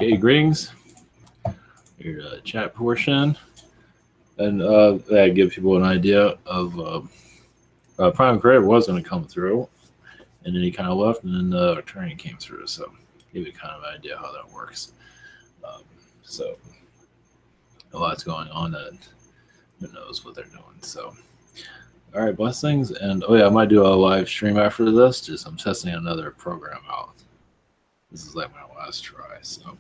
Okay, greetings. Your chat portion. And that gives people an idea of Prime Creator was going to come through, and then he kind of left, and then the Arcturian came through. So give you kind of an idea how that works. So a lot's going on that who knows what they're doing. So all right, blessings, and oh yeah, I might do a live stream after this. Just I'm testing another program out. This is like my last try. So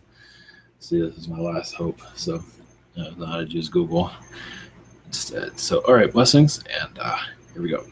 see, this is my last hope. So I just use Google instead. So all right, blessings, and here we go.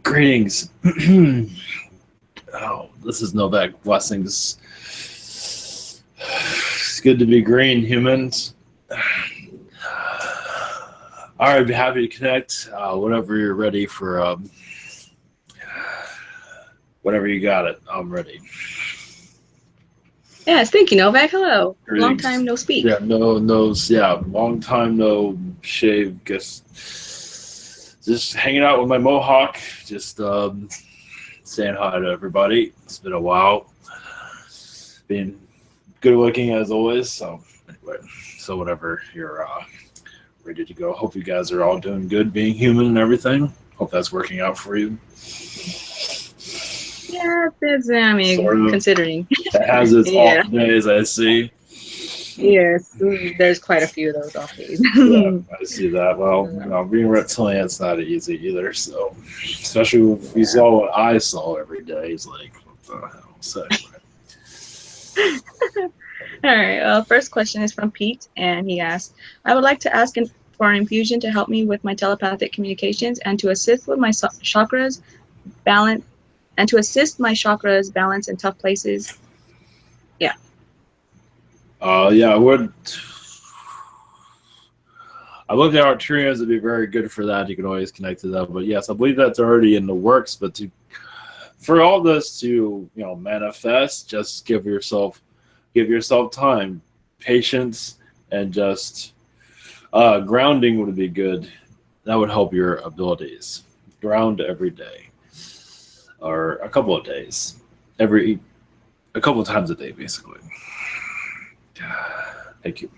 Greetings. Oh, this is Novak. Blessings. It's good to be green, humans. All right, be happy to connect whenever you're ready for whenever you got it. I'm ready. Yes, thank you, Novak. Hello. Greetings. Long time no speak. Yeah, long time no shave. Guess just hanging out with my mohawk. Just saying hi to everybody. It's been a while. Being good looking as always. So anyway, so whenever you're ready to go, hope you guys are all doing good, being human and everything. Hope that's working out for you. Yeah, it's, I mean, sort of, considering. It has its off days, I see. Yes, there's quite a few of those off days. Yeah, I see that. Well, you know, being reptilian, it's not easy either. So, especially if you saw what I saw every day, it's like, what the hell? So, anyway. All right. Well, first question is from Pete, and he asked, "I would like to ask for an infusion to help me with my telepathic communications and to assist with my chakras balance, and to assist my chakras balance in tough places." Yeah. Yeah, I would. I believe the Arcturians would be very good for that. You can always connect to that. But yes, I believe that's already in the works. But for all this to manifest, just give yourself time, patience, and just grounding would be good. That would help your abilities. Ground every day, or a couple of days, a couple of times a day, basically. Thank you.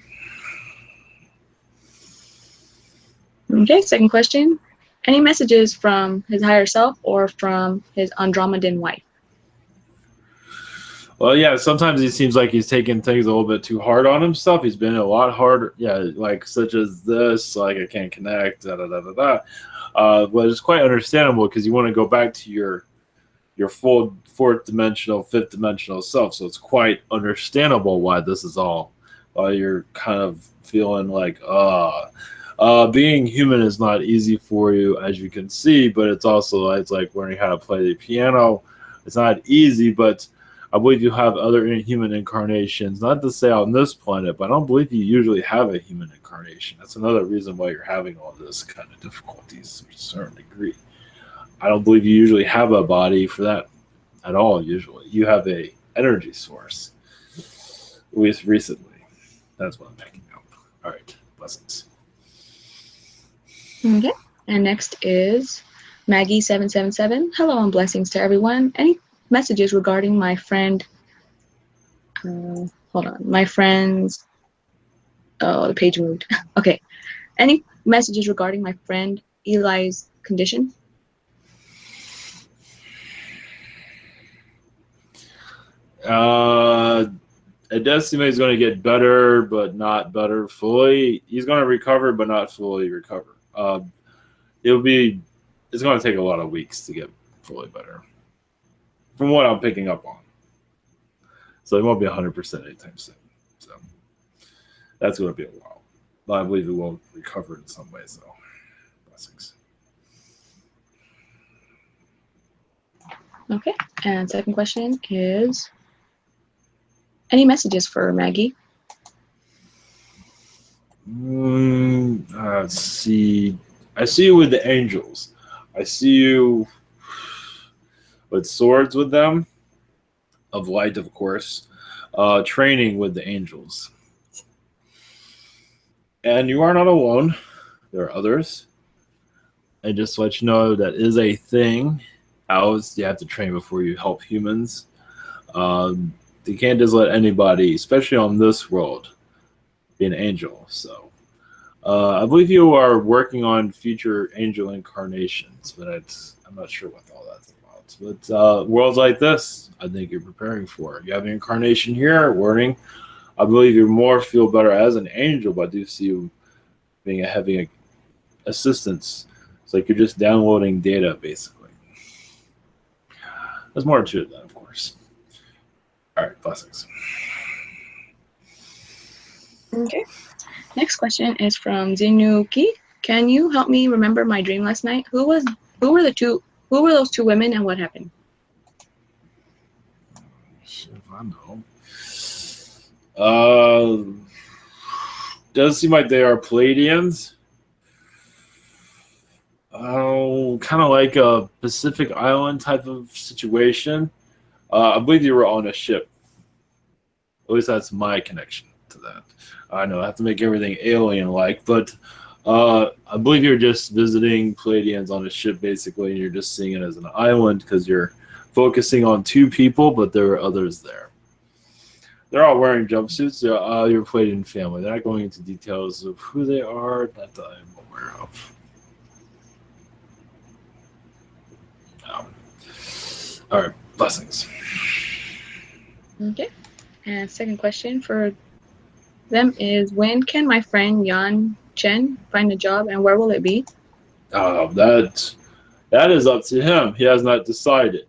Okay, second question. Any messages from his higher self or from his Andromedan wife? Well, yeah, sometimes he seems like he's taking things a little bit too hard on himself. He's been a lot harder, like such as this, like I can't connect, but it's quite understandable because you want to go back to your full fourth dimensional, fifth dimensional self. So it's quite understandable why this is all. Why you're kind of feeling like, being human is not easy for you, as you can see. But it's also it's like learning how to play the piano. It's not easy, but I believe you have other human incarnations. Not to say on this planet, but I don't believe you usually have a human incarnation. That's another reason why you're having all this kind of difficulties to a certain degree. I don't believe you usually have a body for that at all. Usually, you have a energy source. At least recently, that's what I'm picking up. All right, blessings. Okay, and next is Maggie777. Hello and blessings to everyone. messages regarding my friend? Hold on, my friend's. Oh, the page moved. Okay. Any messages regarding my friend Eli's condition? It does seem like he's going to get better, but not better fully. He's going to recover, but not fully recover. It's going to take a lot of weeks to get fully better, from what I'm picking up on. So it won't be 100% anytime soon. So that's going to be a while. But I believe it will recover in some ways, though. Blessings. Okay. And second question is, any messages for Maggie? Let's see. I see you with the angels. I see you with swords with them, of light, of course, training with the angels. And you are not alone. There are others. And just to let you know, that is a thing. Owls, you have to train before you help humans. You can't just let anybody, especially on this world, be an angel. So I believe you are working on future angel incarnations, but I'm not sure what all that's about. But worlds like this, I think you're preparing for. You have an incarnation here, warning. I believe you more feel better as an angel, but I do see you having assistance. It's like you're just downloading data, basically. There's more to it, then, of course. All right, blessings. Okay. Next question is from Zinuki. Can you help me remember my dream last night? Who were those two women and what happened? Shit, if I know. Does seem like they are Palladians. Kind of like a Pacific Island type of situation. I believe you were on a ship. At least that's my connection to that. I know I have to make everything alien-like, but I believe you're just visiting Palladians on a ship, basically, and you're just seeing it as an island because you're focusing on two people, but there are others there. They're all wearing jumpsuits. They're your Palladian family. They're not going into details of who they are, that I'm aware of. All right, blessings. Okay. And second question for them is, when can my friend Yan Chen find a job and where will it be? That is up to him. He has not decided.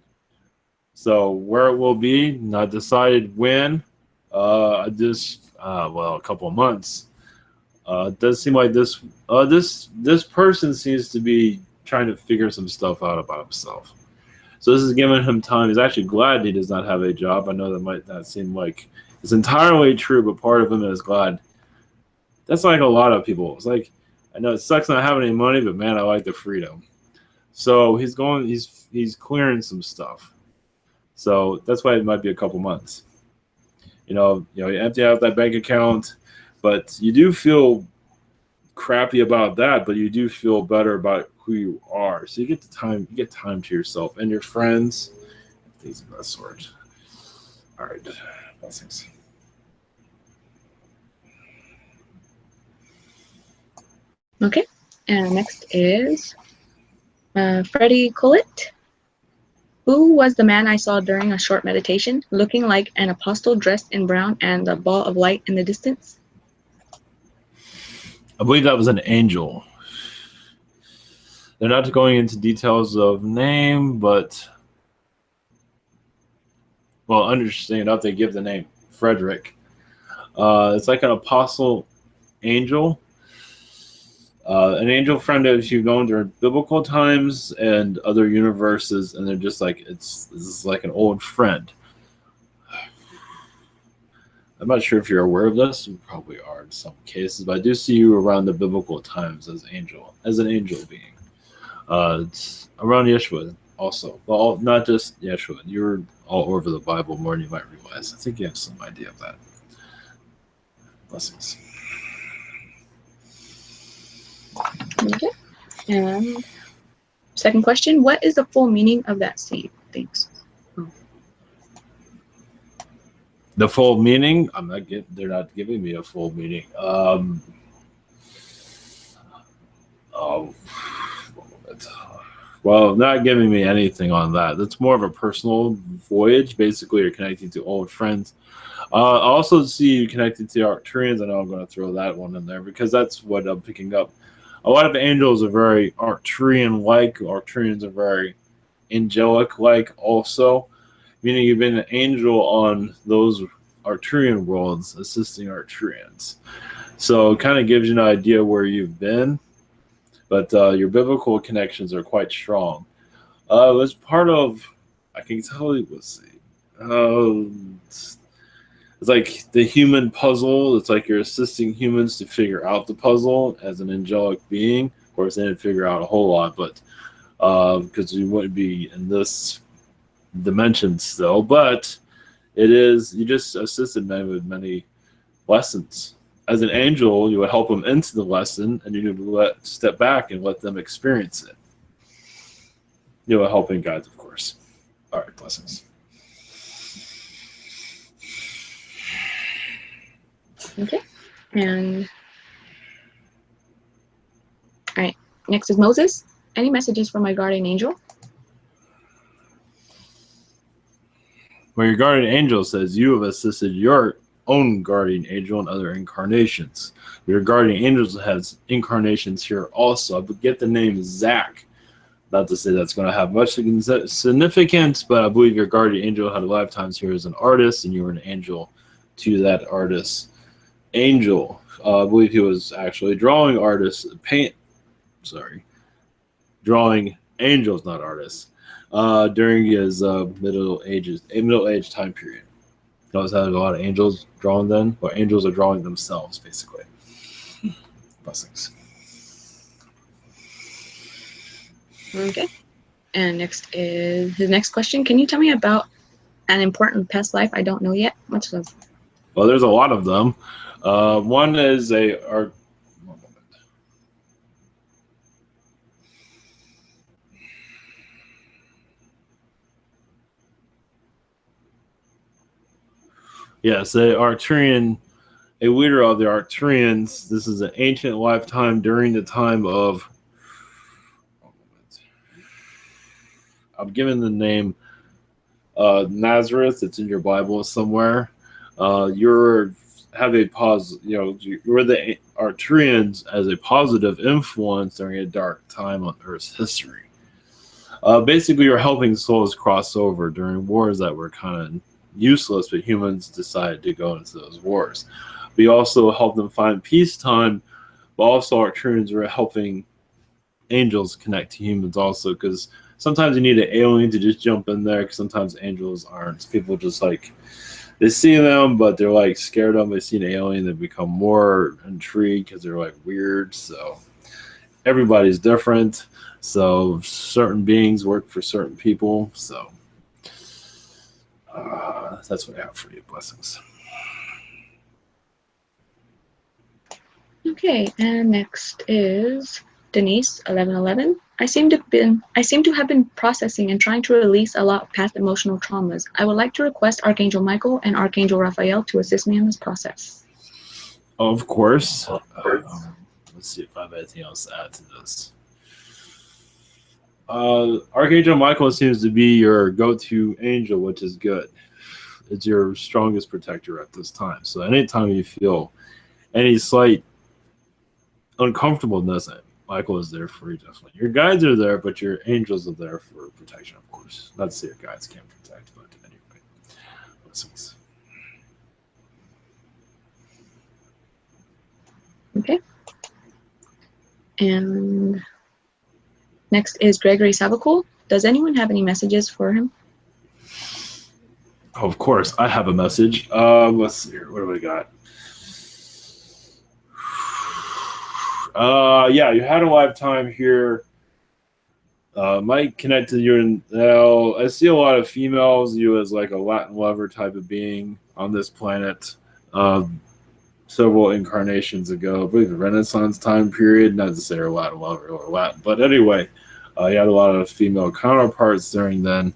So where it will be, not decided when. A couple of months. It does seem like this person seems to be trying to figure some stuff out about himself. So this is giving him time. He's actually glad he does not have a job. I know that might not seem like it's entirely true, but part of him is glad. That's like a lot of people. It's like, I know it sucks not having any money, but man, I like the freedom. So he's clearing some stuff. So that's why it might be a couple months. You empty out that bank account, but you do feel crappy about that, but you do feel better about who you are. So you get time to yourself and your friends, things of that sort. All right, blessings. Okay. And next is Freddie Collett. Who was the man I saw during a short meditation, looking like an apostle dressed in brown and a ball of light in the distance? I believe that was an angel. They're not going into details of name, but understand enough, they give the name Frederick. It's like an apostle angel. An angel friend that you've known during biblical times and other universes, and they're just like, this is like an old friend. I'm not sure if you're aware of this. You probably are in some cases, but I do see you around the biblical times as an angel being. It's around Yeshua also. Well, not just Yeshua. You're all over the Bible more than you might realize. I think you have some idea of that. Blessings. Okay. And second question, what is the full meaning of that seed? Thanks. The full meaning, I'm not getting. They're not giving me a full meaning. Oh, well, not giving me anything on that. That's more of a personal voyage. Basically, you're connecting to old friends. I also see you connected to Arcturians. I know I'm going to throw that one in there because that's what I'm picking up. A lot of angels are very Arcturian-like. Arcturians are very angelic-like also, meaning you've been an angel on those Arcturian worlds assisting Arcturians. So it kind of gives you an idea where you've been, but your biblical connections are quite strong. As part of, I can tell you, let's see. It's like the human puzzle. It's like you're assisting humans to figure out the puzzle as an angelic being. Of course, they didn't figure out a whole lot, but because you wouldn't be in this dimension still. But it is, you just assisted them with many lessons. As an angel, you would help them into the lesson, and you would step back and let them experience it. You know, helping guides, of course. All right, blessings. Okay, and all right, next is Moses. Any messages from my guardian angel? Well, your guardian angel says you have assisted your own guardian angel in other incarnations. Your guardian angel has incarnations here also. But get the name Zach. Not to say that's going to have much significance, but I believe your guardian angel had lifetimes here as an artist, and you were an angel to that artist. Angel, I believe he was actually drawing artists, drawing angels, not artists, during his middle age time period. He always had a lot of angels drawn then, but angels are drawing themselves, basically. Blessings. Okay, and next is his next question. Can you tell me about an important past life I don't know yet? Much love. Well, there's a lot of them. One is yes, a Arcturian, a leader of the Arcturians. This is an ancient lifetime during the time of. I'm given the name Nazareth. It's in your Bible somewhere. You're the Arcturians as a positive influence during a dark time on Earth's history. Basically, you're helping souls cross over during wars that were kind of useless, but humans decided to go into those wars. We also help them find peacetime, but also Arcturians were helping angels connect to humans also, because sometimes you need an alien to just jump in there, because sometimes angels aren't. People just like, they see them, but they're like scared of them. They see an alien, they become more intrigued because they're like weird. So everybody's different. So certain beings work for certain people. So that's what I have for you. Blessings. Okay, and next is Denise, 1111. I seem to have been processing and trying to release a lot of past emotional traumas. I would like to request Archangel Michael and Archangel Raphael to assist me in this process. Of course. Let's see if I have anything else to add to this. Archangel Michael seems to be your go-to angel, which is good. It's your strongest protector at this time. So anytime you feel any slight uncomfortableness, Michael is there for you, definitely. Your guides are there, but your angels are there for protection, of course. Not to say your guides can't protect, but anyway. Blessings. Okay. And next is Gregory Sabacul. Does anyone have any messages for him? Oh, of course, I have a message. Let's see here. What do we got? Yeah, you had a lifetime here. Might connect to you. I see a lot of females. You as like a Latin lover type of being on this planet. Several incarnations ago, I believe the Renaissance time period. Not to say you're a Latin lover or Latin, but anyway, you had a lot of female counterparts during then.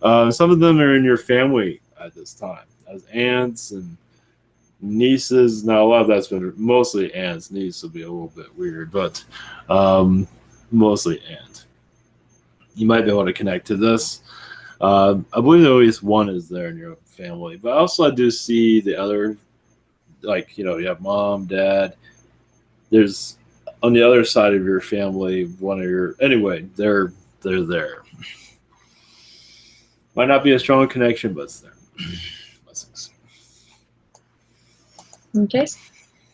Some of them are in your family at this time. as aunts and nieces. Now a lot of that's been mostly aunts. Niece will be a little bit weird, but mostly aunt. You might be able to connect to this. I believe at least one is there in your family, but also I do see the other, like, you have mom, dad. There's on the other side of your family, one of your, anyway, they're there. Might not be a strong connection, but it's there. Blessings. Okay.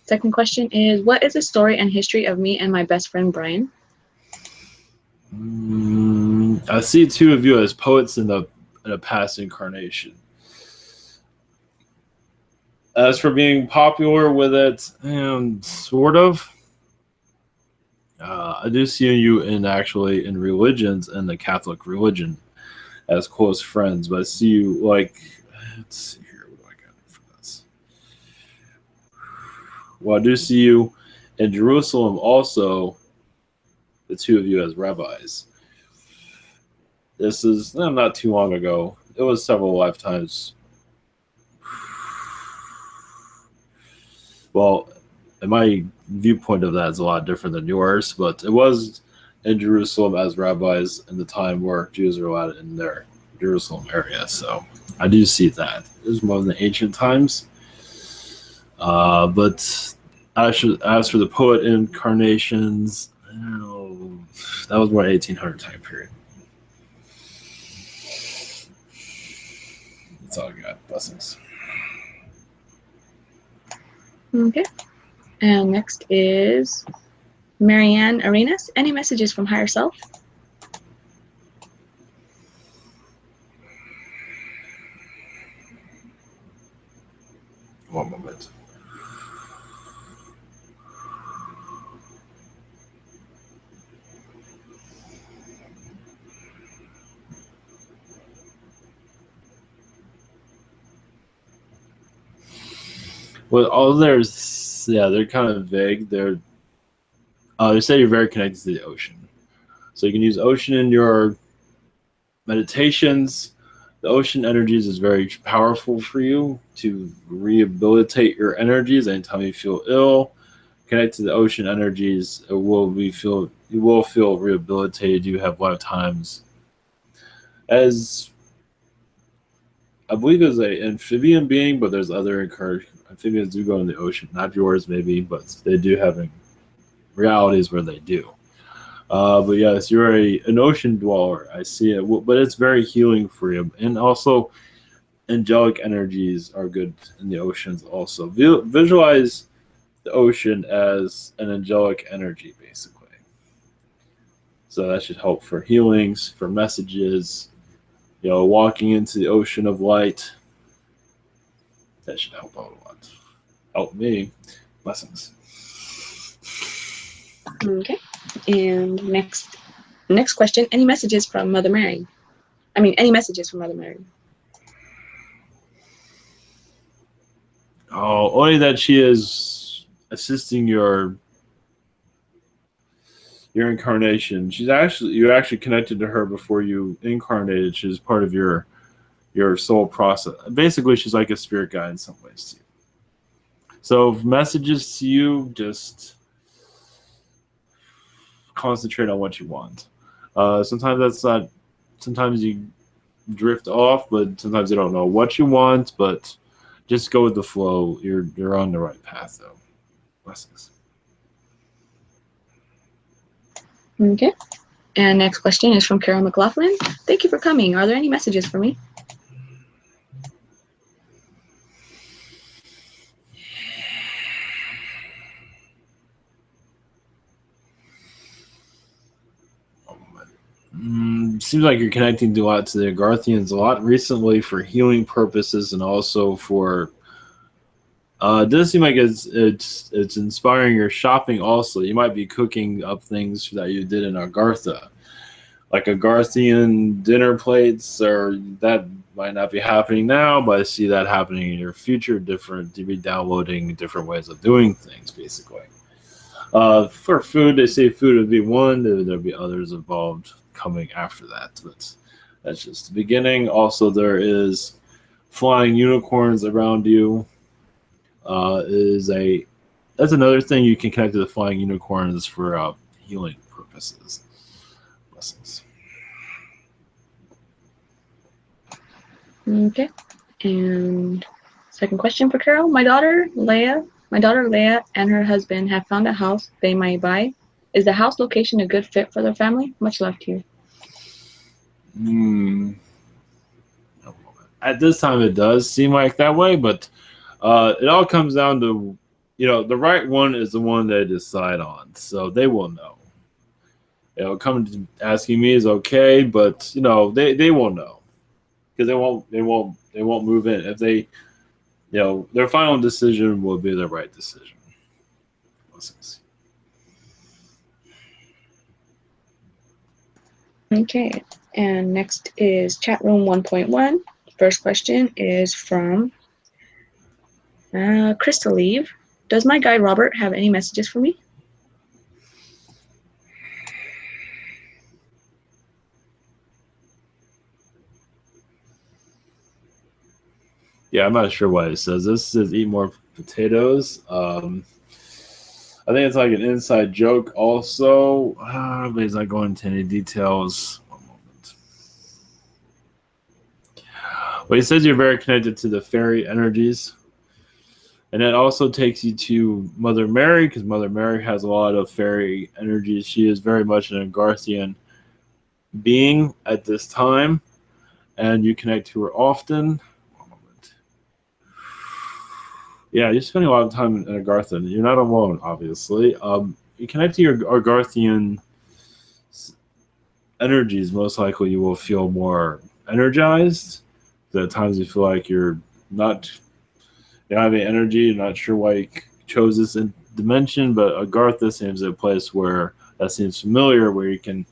Second question is, what is the story and history of me and my best friend Brian? I see two of you as poets in a past incarnation. As for being popular with it, and sort of, I do see you in religions and the Catholic religion as close friends. But I see you like, let's see here, what do I got for this? Well, I do see you in Jerusalem also, the two of you as rabbis. This is not too long ago. It was several lifetimes. Well, in my viewpoint of that is a lot different than yours, but it was in Jerusalem as rabbis in the time where Jews were allowed in their Jerusalem area. So I do see that. It was more in the ancient times. But as for the poet incarnations, that was more 1800 time period. That's all I got. Blessings. Okay. And next is Marianne Arenas. Any messages from higher self? One moment. Well, all there's, they're kind of vague. They say you're very connected to the ocean. So you can use ocean in your meditations. The ocean energies is very powerful for you to rehabilitate your energies. Anytime you feel ill, connect to the ocean energies. You will feel rehabilitated. You have lifetimes as, I believe, as an amphibian being, but there's other amphibians do go in the ocean, not yours maybe, but they do have realities where they do. But yes, you're an ocean dweller. I see it, but it's very healing for you. And also, angelic energies are good in the oceans also. Visualize the ocean as an angelic energy, basically. So that should help for healings, for messages, walking into the ocean of light. That should help out a lot. Help me. Blessings. Okay. And next question. Any messages from Mother Mary? Any messages from Mother Mary? Oh, only that she is assisting your incarnation. You actually connected to her before you incarnated. She's part of your soul process. Basically, she's like a spirit guide in some ways to you. So messages to you, just concentrate on what you want. Sometimes that's not. Sometimes you drift off, but sometimes you don't know what you want. But just go with the flow. You're on the right path, though. Blessings. Okay. And next question is from Carol McLaughlin. Thank you for coming. Are there any messages for me? Seems like you're connecting a lot to the Agarthians a lot recently for healing purposes and also for. It does seem like it's inspiring your shopping also. You might be cooking up things that you did in Agartha, like Agarthian dinner plates, or that might not be happening now, but I see that happening in your future. You'll be downloading different ways of doing things, basically. For food, they say food would be one. There'll be others involved coming after that, but that's just the beginning. Also, there is flying unicorns around you that's another thing you can connect to the flying unicorns for healing purposes. Blessings. Okay. And second question for Carol. My daughter Leia and her husband have found a house they might buy. Is the house location a good fit for their family? Much love to you. At this time, it does seem like that way, but it all comes down to, the right one is the one they decide on, so they will know. Coming to asking me is okay, but they won't know because they won't move in if they, their final decision will be the right decision. Okay, and next is chat room 1.1. First question is from Crystal Eve. Does my guide Robert have any messages for me? Yeah, I'm not sure why it says this. It says eat more potatoes. I think it's like an inside joke also, but he's not going into any details. One moment. Well, he says you're very connected to the fairy energies. And that also takes you to Mother Mary, because Mother Mary has a lot of fairy energies. She is very much an Agarthan being at this time, and you connect to her often. Yeah, you're spending a lot of time in Agarthan. You're not alone, obviously. You connect to your Agarthan energies, most likely you will feel more energized. At times you feel like you're not having energy, you're not sure why you chose this dimension, but Agartha seems a place where that seems familiar, where you can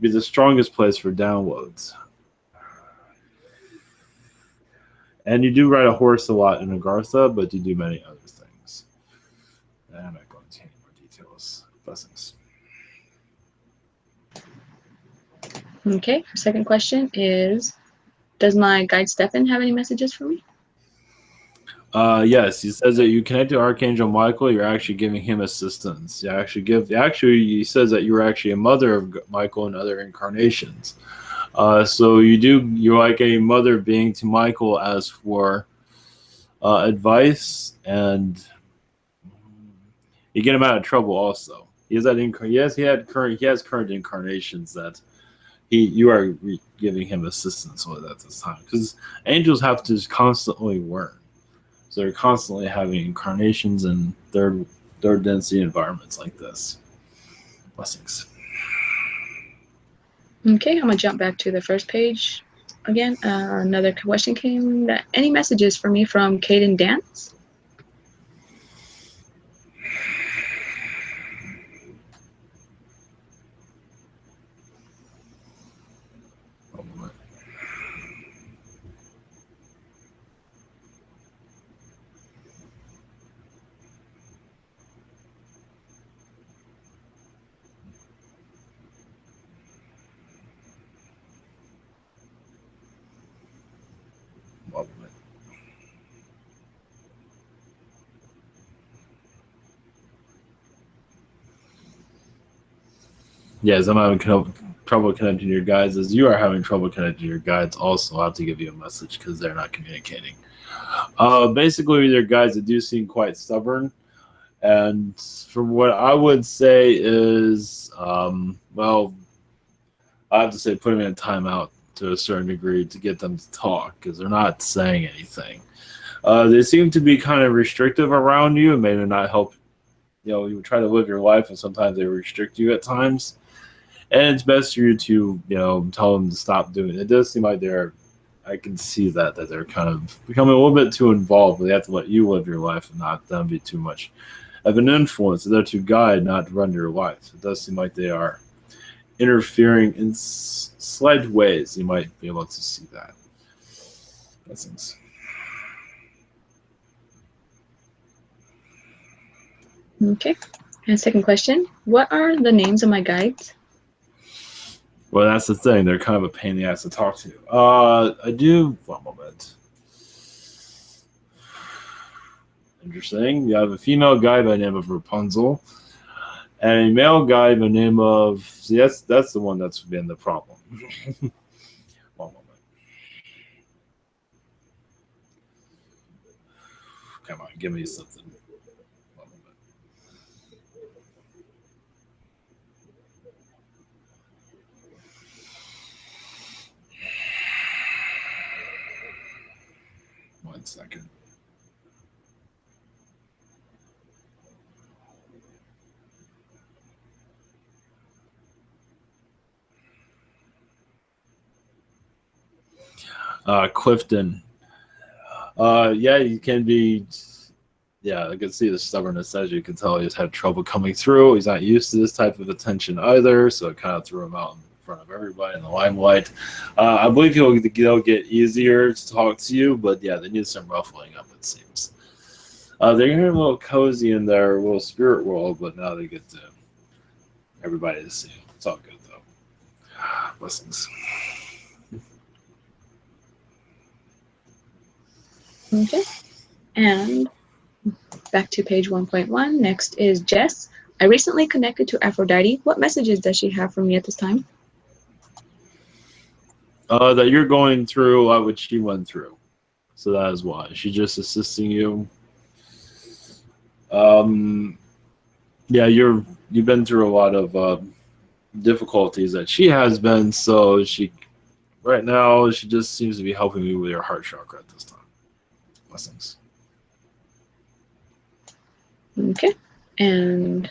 be the strongest place for downloads. And you do ride a horse a lot in Agartha, but you do many other things. And I'm not going into any more details. Blessings. Okay, second question is, does my guide Stefan have any messages for me? Yes, he says that you connect to Archangel Michael, you're actually giving him assistance. He says that you're actually a mother of Michael in other incarnations. So you're like a mother being to Michael as for advice, and you get him out of trouble also. He has current incarnations that you are giving him assistance with at this time, because angels have to constantly learn. So they're constantly having incarnations in third density environments like this. Blessings. Okay, I'm gonna jump back to the first page again. Another question came. Any messages for me from Caden Dance? Yes, I'm having trouble connecting to your guides, as you are having trouble connecting to your guides also. I'll have to give you a message because they're not communicating. Basically, your guides that do seem quite stubborn, and from what I would say is, well, I have to say put them in a timeout to a certain degree to get them to talk, because they're not saying anything. They seem to be kind of restrictive around you and maybe not help. You try to live your life, and sometimes they restrict you at times. And it's best for you to, tell them to stop doing it. It does seem like I can see that they're kind of becoming a little bit too involved. They have to let you live your life and not them be too much of an influence. They're to guide, not to run your life. It does seem like they are interfering in slight ways. You might be able to see that. Blessings. Okay. And second question, what are the names of my guides? Well, that's the thing. They're kind of a pain in the ass to talk to. I do. One moment. Interesting. You have a female guy by the name of Rapunzel, and a male guy by the name of. See, that's the one that's been the problem. One moment. Come on, give me something. One moment. One second. Clifton. Yeah, you can be. Yeah, I can see the stubbornness. As you can tell, he's had trouble coming through. He's not used to this type of attention either, so it kind of threw him out in front of everybody in the limelight. I believe he'll get easier to talk to you, but yeah, they need some ruffling up, it seems. They're getting a little cozy in their little spirit world, but now they get to everybody to see. It's all good, though. Blessings. Okay. And back to page 1.1. Next is Jess. I recently connected to Aphrodite. What messages does she have for me at this time? That you're going through what she went through. So that is why. She's just assisting you. Yeah, you've been through a lot of difficulties that she has been, so right now she just seems to be helping me with your heart chakra at this time. Blessings. Okay. And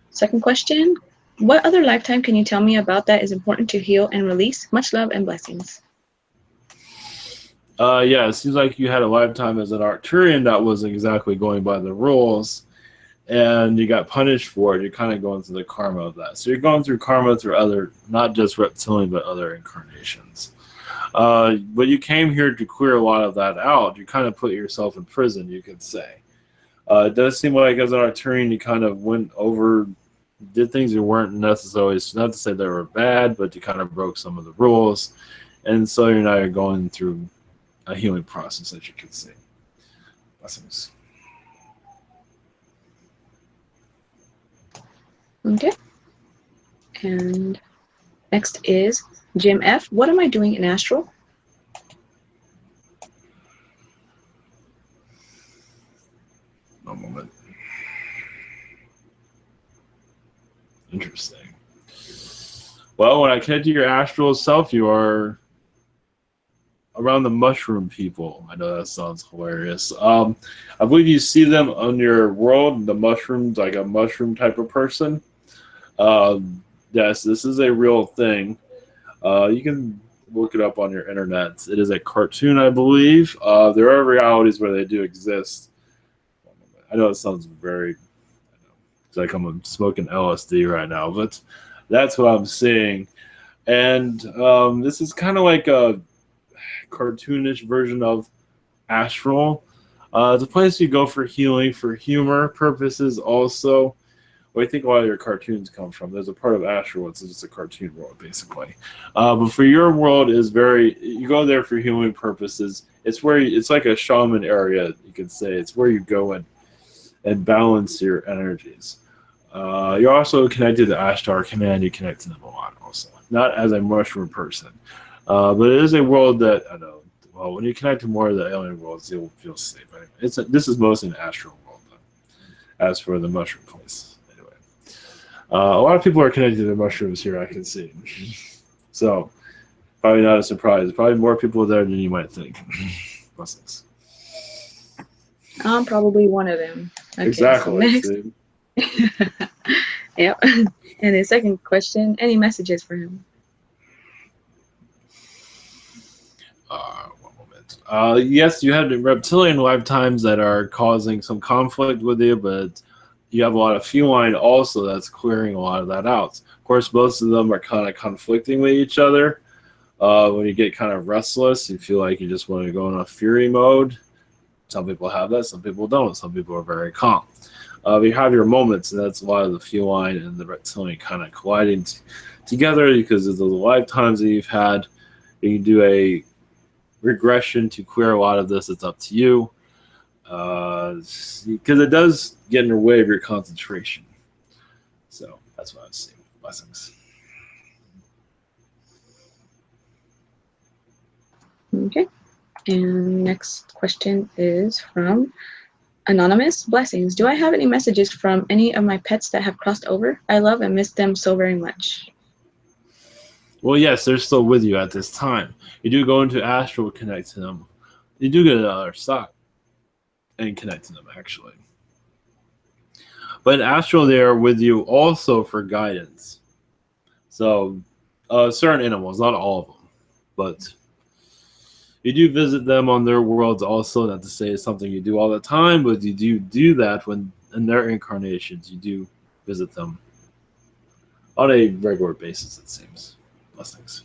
second question, what other lifetime can you tell me about that is important to heal and release? Much love and blessings. Yeah, it seems like you had a lifetime as an Arcturian that wasn't exactly going by the rules, and you got punished for it. You're kind of going through the karma of that. So you're going through karma through other, not just reptilian, but other incarnations. But you came here to clear a lot of that out. You kind of put yourself in prison, you could say. It does seem like as an Arcturian, you kind of went over, did things that weren't necessarily, not to say they were bad, but you kind of broke some of the rules. And so you're going through a healing process, as you can see. Blessings. Okay. And next is Jim F. What am I doing in Astral? One moment. Interesting. Well, when I connect to your astral self, you are around the mushroom people. I know that sounds hilarious. I believe you see them on your world, the mushrooms, like a mushroom type of person. Yes, this is a real thing. You can look it up on your internet. It is a cartoon, I believe. There are realities where they do exist. I know it sounds very, it's like I'm smoking LSD right now, but that's what I'm seeing. And this is kind of like a cartoonish version of Astral. It's a place you go for healing, for humor purposes also. Well, I think a lot of your cartoons come from. There's a part of Astral, it's just a cartoon world, basically. But for your world, you go there for healing purposes. It's where it's like a shaman area, you could say. It's where you go and balance your energies. You're also connected to Ashtar Command. You connect to them a lot also. Not as a mushroom person. But it is a world that, I know, well, when you connect to more of the alien worlds, you'll feel safe. Anyway, this is mostly an astral world, though, as for the mushroom place. Anyway, a lot of people are connected to the mushrooms here, I can see. So, probably not a surprise. Probably more people there than you might think. Blessings. I'm probably one of them. Okay, exactly. So next. Yep. And the second question, any messages for him? One moment. Yes, you had reptilian lifetimes that are causing some conflict with you, but you have a lot of feline also that's clearing a lot of that out. Of course, most of them are kind of conflicting with each other. When you get kind of restless, you feel like you just want to go in a fury mode. Some people have that, some people don't. Some people are very calm. You have your moments, and that's a lot of the feline and the reptilian kind of colliding together because of the lifetimes that you've had. You can do a regression to clear a lot of this. It's up to you. because it does get in the way of your concentration. So that's what I was seeing. Blessings. Okay. And next question is from Anonymous. Blessings. Do I have any messages from any of my pets that have crossed over? I love and miss them so very much. Well, yes, they're still with you at this time. You do go into Astral, connect to them. You do get another stock and connect to them, actually. But in Astral, they are with you also for guidance. So, certain animals, not all of them, but you do visit them on their worlds also. Not to say it's something you do all the time, but you do that when in their incarnations. You do visit them on a regular basis, it seems. Blessings.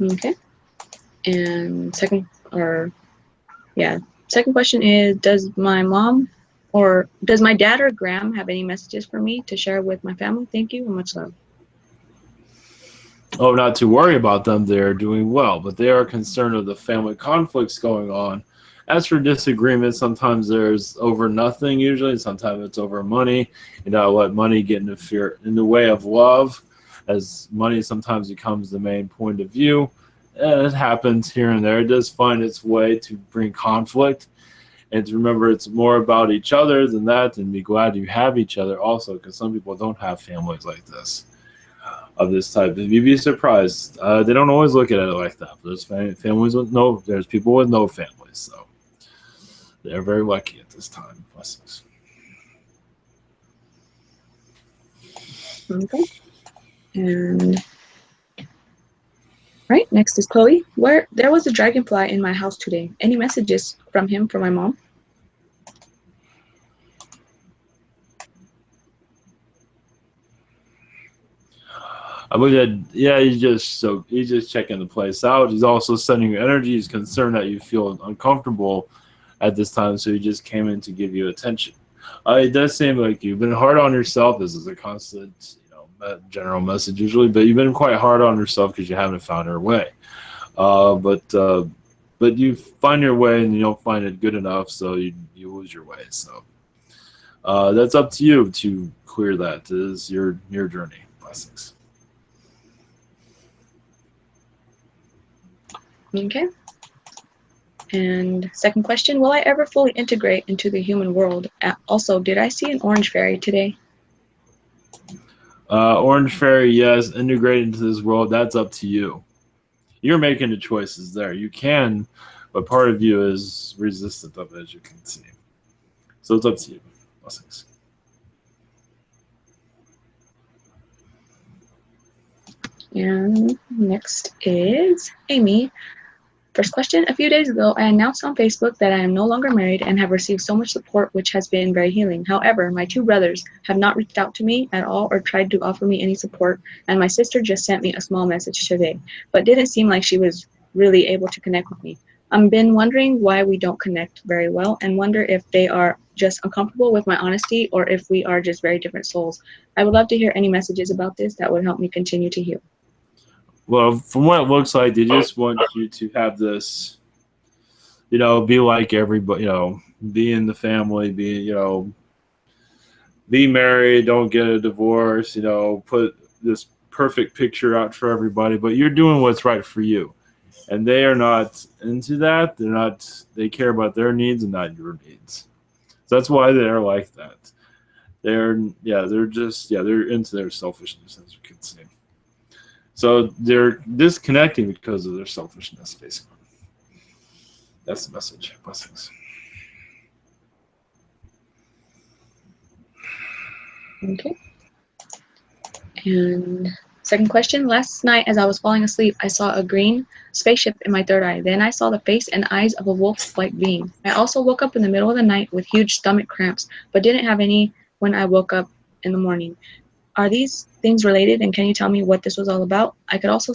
Okay. And second question is, does my dad or Graham have any messages for me to share with my family? Thank you and much love. Oh, not to worry about them. They're doing well, but they are concerned of the family conflicts going on. As for disagreements, sometimes there's over nothing usually. Sometimes it's over money. You know, let money get in the way of love, as money sometimes becomes the main point of view. It happens here and there. It does find its way to bring conflict. And to remember, it's more about each other than that, and be glad you have each other also, because some people don't have families like this. Of this type, you'd be surprised. They don't always look at it like that. There's families with there's people with no families, so they're very lucky at this time. Blessings. Okay. And right next is Chloe. There was a dragonfly in my house today. Any messages from him for my mom? I look at he's just checking the place out. He's also sending you energy. He's concerned that you feel uncomfortable at this time, so he just came in to give you attention. It does seem like you've been hard on yourself. This is a constant, general message usually, but you've been quite hard on yourself because you haven't found your way. But you find your way and you don't find it good enough, so you lose your way. So that's up to you to clear that. It is your journey. Blessings. Okay. And second question, will I ever fully integrate into the human world? Also, did I see an orange fairy today? Orange fairy, yes. Integrate into this world. That's up to you. You're making the choices there. You can, but part of you is resistant of it, as you can see. So it's up to you. Blessings. And next is Amy. First question, a few days ago, I announced on Facebook that I am no longer married and have received so much support, which has been very healing. However, my two brothers have not reached out to me at all or tried to offer me any support, and my sister just sent me a small message today, but didn't seem like she was really able to connect with me. I've been wondering why we don't connect very well and wonder if they are just uncomfortable with my honesty or if we are just very different souls. I would love to hear any messages about this that would help me continue to heal. Well, from what it looks like, they just want you to have this, be like everybody, be in the family, be married, don't get a divorce, put this perfect picture out for everybody, but you're doing what's right for you. And they are not into that. They care about their needs and not your needs. So that's why they're like that. They're into their selfishness, as you can see. So they're disconnecting because of their selfishness, basically. That's the message. Blessings. Okay. And second question, last night as I was falling asleep, I saw a green spaceship in my third eye. Then I saw the face and eyes of a wolf-like being. I also woke up in the middle of the night with huge stomach cramps, but didn't have any when I woke up in the morning. Are these things related, and can you tell me what this was all about? I could also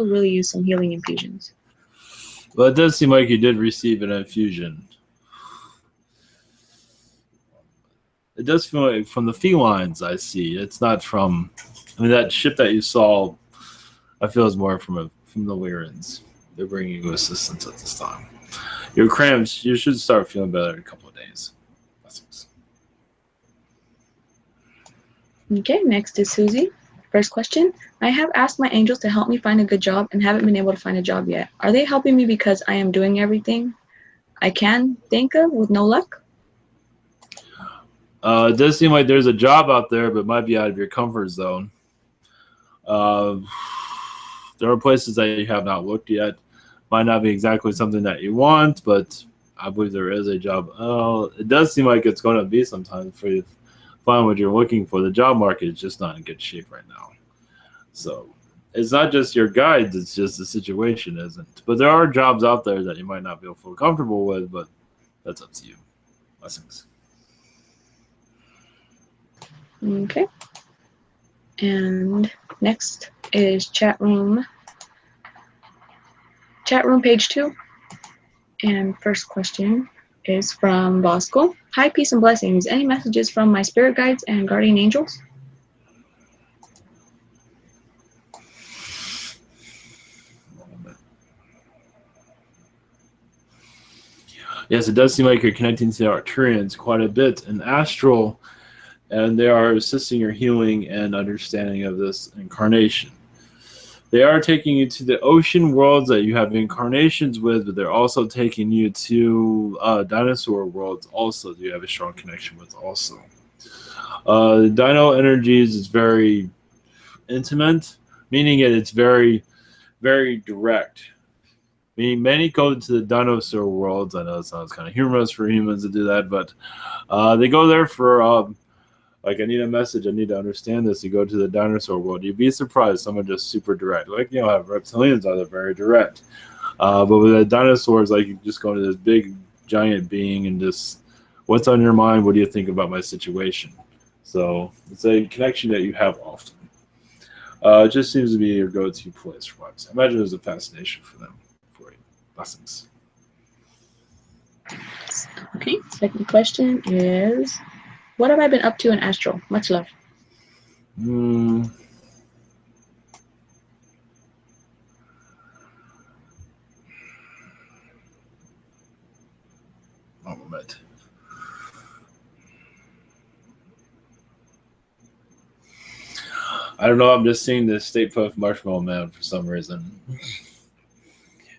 really use some healing infusions. Well, it does seem like you did receive an infusion. It does feel like from the felines I see. It's not from, that ship that you saw, I feel is more from the Lyrans. They're bringing you assistance at this time. Your cramps, you should start feeling better in a couple of days. Blessings. Okay, next is Susie. First question. I have asked my angels to help me find a good job and haven't been able to find a job yet. Are they helping me because I am doing everything I can think of with no luck? It does seem like there's a job out there, but it might be out of your comfort zone. There are places that you have not looked yet. Might not be exactly something that you want, but I believe there is a job. It does seem like it's going to be sometimes for you to find what you're looking for. The job market is just not in good shape right now. So it's not just your guides, it's just the situation isn't. But there are jobs out there that you might not feel comfortable with, but that's up to you. Blessings. Okay. And next is chat room page 2. And first question is from Bosco. Hi, peace and blessings. Any messages from my spirit guides and guardian angels? Yes, it does seem like you're connecting to the Arcturians quite a bit in Astral, and they are assisting your healing and understanding of this incarnation. They are taking you to the ocean worlds that you have incarnations with, but they're also taking you to dinosaur worlds also that you have a strong connection with also. The dino energies is very intimate, meaning it's very, very direct. Meaning many go to the dinosaur worlds. I know it sounds kind of humorous for humans to do that, but they go there for like, I need a message. I need to understand this. You go to the dinosaur world. You'd be surprised. Some are just super direct. Like, you know, have reptilians are very direct. But with the dinosaurs, like, you just go to this big, giant being and just, what's on your mind? What do you think about my situation? So it's a connection that you have often. It just seems to be your go-to place for vibes. I imagine there's a fascination for them for you. Blessings. Okay, second question is, what have I been up to in Astral? Much love. One moment. I don't know. I'm just seeing this Stay Puft Marshmallow Man for some reason.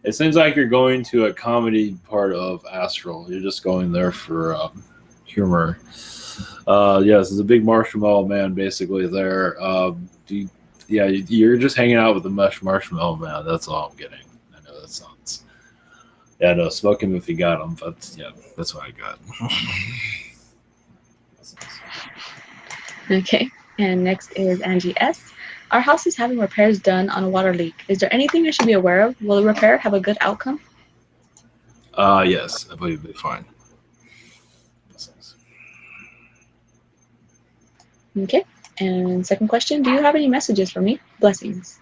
It seems like you're going to a comedy part of Astral. You're just going there for humor. Yes, there's a big marshmallow man basically there. You're just hanging out with the marshmallow man. That's all I'm getting. I know that sounds. Yeah, no, smoke him if you got him, but yeah, that's what I got. Okay, and next is Angie S. Our house is having repairs done on a water leak. Is there anything I should be aware of? Will the repair have a good outcome? Yes, I believe it'll be fine. Okay, and second question, do you have any messages for me? Blessings.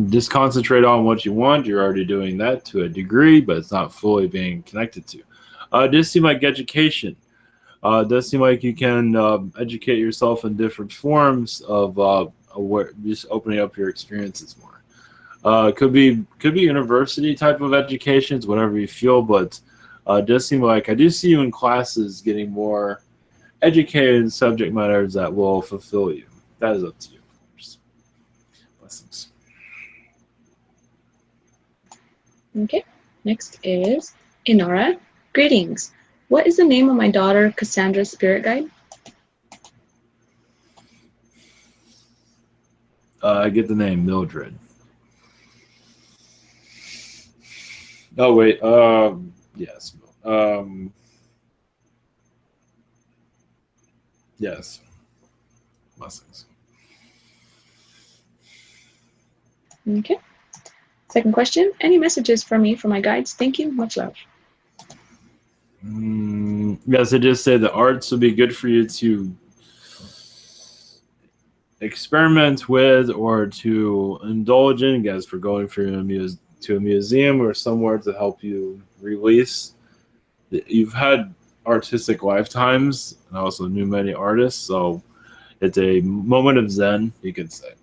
Just concentrate on what you want. You're already doing that to a degree, but it's not fully being connected to. It does seem like education. It does seem like you can educate yourself in different forms of just opening up your experiences more. Could be university type of educations, whatever you feel, but it does seem like I do see you in classes getting more educated in subject matters that will fulfill you. That is up to you, of course. Blessings. Okay, next is Inara. Greetings. What is the name of my daughter Cassandra's spirit guide? I get the name Mildred. Oh wait, yes. Yes. Blessings. Okay. Second question, any messages for me for my guides? Thank you. Much love. Yes, I just said the arts would be good for you to experiment with or to indulge in. Guys, for going to a museum or somewhere to help you release. You've had artistic lifetimes and also knew many artists, so it's a moment of zen, you could say.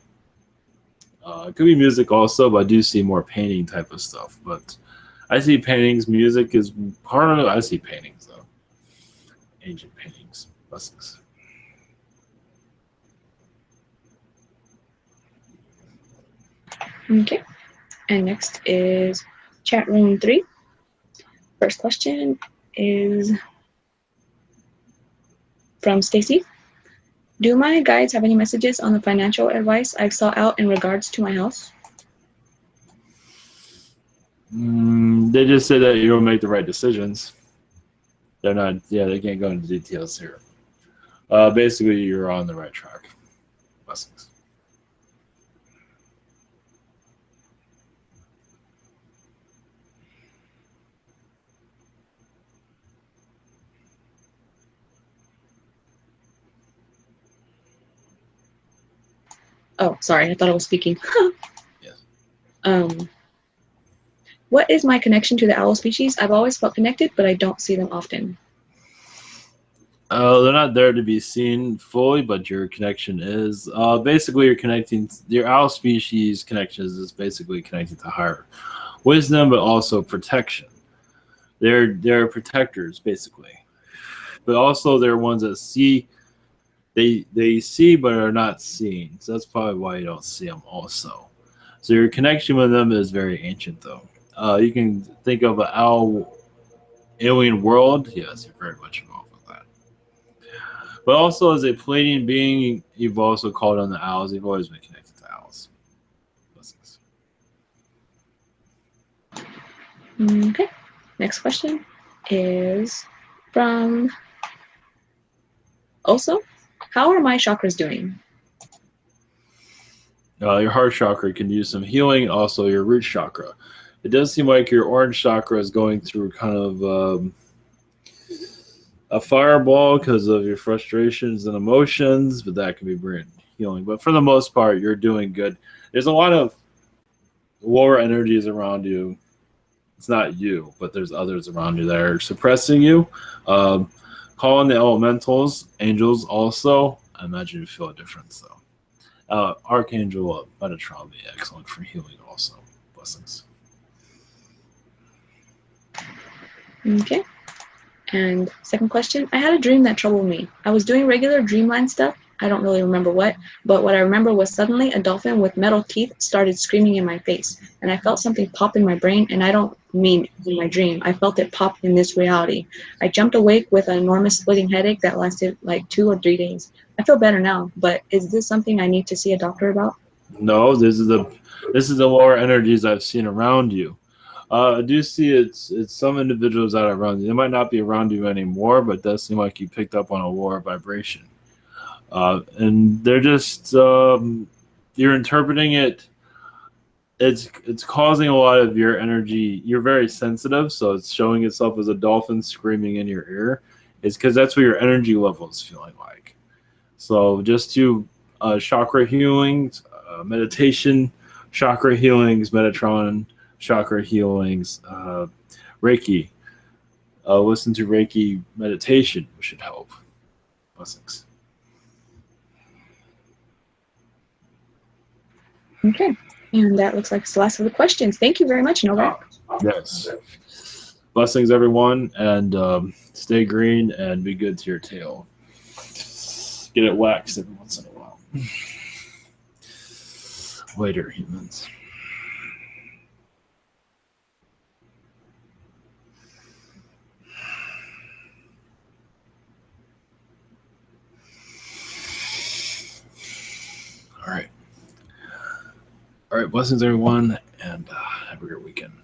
It could be music also, but I do see more painting type of stuff. But I see paintings. Music is part of it. I see paintings though. Ancient paintings. Blessings. Okay. And next is chat room 3. First question is from Stacy. Do my guides have any messages on the financial advice I've sought out in regards to my house? They just say that you'll make the right decisions. They're not. Yeah, they can't go into details here. Basically, you're on the right track. Blessings. Oh, sorry, I thought I was speaking. Yes. What is my connection to the owl species? I've always felt connected, but I don't see them often. They're not there to be seen fully, but your connection is. Basically, you're connecting. Your owl species connections is basically connected to higher wisdom, but also protection. They're protectors, basically, but also they're ones that see. They see, but are not seen. So that's probably why you don't see them. Also, so your connection with them is very ancient, though. You can think of an owl alien world. Yes, you're very much involved with that. But also, as a Pleiadian being, you've also called on the owls. You've always been connected to owls. Blessings. Okay. Next question is from also, how are my chakras doing? Your heart chakra can use some healing. Also, your root chakra. It does seem like your orange chakra is going through kind of a fireball because of your frustrations and emotions, but that can be bringing healing. But for the most part, you're doing good. There's a lot of lower energies around you. It's not you, but there's others around you that are suppressing you. Um, Call on the elementals, angels also. I imagine you feel a difference though. Archangel Metatron would be excellent for healing also. Blessings. Okay. And second question, I had a dream that troubled me. I was doing regular dreamland stuff. I don't really remember what, but what I remember was suddenly a dolphin with metal teeth started screaming in my face, and I felt something pop in my brain, and I don't mean in my dream. I felt it pop in this reality. I jumped awake with an enormous splitting headache that lasted like 2 or 3 days. I feel better now, but is this something I need to see a doctor about? No, this is the lower energies I've seen around you. I do see it's some individuals that are around you. They might not be around you anymore, but it does seem like you picked up on a lower vibration. And they're just you're interpreting it. It's causing a lot of your energy. You're very sensitive, so it's showing itself as a dolphin screaming in your ear. It's because that's what your energy level is feeling like. So just do chakra healings, meditation, chakra healings, Metatron, chakra healings, Reiki. Listen to Reiki meditation, which should help. Blessings. Okay. And that looks like it's the last of the questions. Thank you very much, Novak. Yes. Blessings, everyone, and stay green and be good to your tail. Get it waxed every once in a while. Later, humans. All right. All right. Blessings, everyone, and have a great weekend.